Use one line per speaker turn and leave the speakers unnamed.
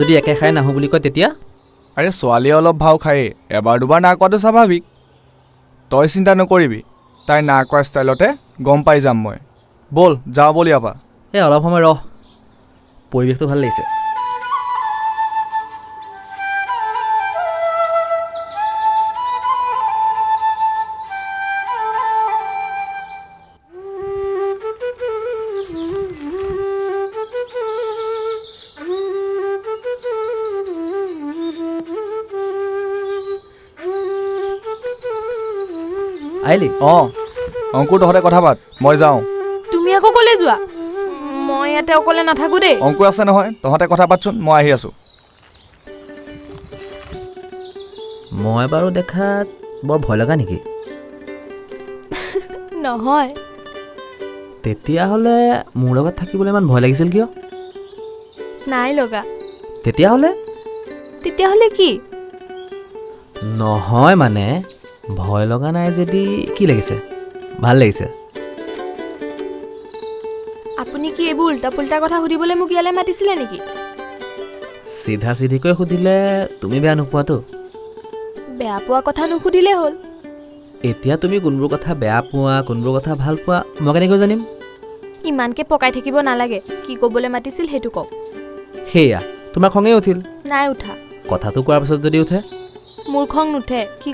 যদি একে খাই নাহোঁ বুলি কয় তেতিয়া
আৰে ছোৱালীয়ে অলপ ভাও খায়ে এবাৰ দুবাৰ না কোৱাটো স্বাভাৱিক তই চিন্তা নকৰিবি তাই না কোৱা ষ্টাইলতে গম পাই যাম মই ব'ল যাওঁ বল ইয়াৰ পৰা
এই অলপ সময় ৰহ পৰিৱেশটো ভাল লাগিছে আহিলি
অঁ অংকুৰ তহঁতে কথা পাত মই যাওঁ
তুমি আকৌ ক'লে যোৱা মই ইয়াতে অকলে নাথাকো দেই
অংকুৰ আছে নহয় তহঁতে কথা পাতচোন মই আহি আছোঁ
মই বাৰু দেখাত বৰ ভয় লগা নেকি
নহয়
তেতিয়াহ'লে মোৰ লগত থাকিবলৈ ইমান ভয় লাগিছিল কিয়
নাই লগা
তেতিয়াহ'লে
কি
নহয় মানে ভয় লগা নাই যদি কি লাগিছে ভাল লাগিছে
আপুনি কি এইবোৰ উল্টা পুল্টা কথা সুধিবলৈ মোক ইয়ালৈ মাতিছিলে নেকি
চিধা চিধিকৈ সুধিলে তুমি বেয়া নোপোৱাতো
বেয়া পোৱা কথা নুসুধিলেই হ'ল
এতিয়া তুমি কোনবোৰ কথা বেয়া পোৱা কোনবোৰ কথা ভাল পোৱা মই কেনেকৈ জানিম
ইমানকে পকাই থাকিব নালাগে কি ক'বলৈ মাতিছিল সেইটো কওক
সেয়া তোমাৰ খঙেই উঠিল
নাই উঠা
কথাটো কোৱাৰ পিছত যদি উঠে
মোৰ খং নুঠে কি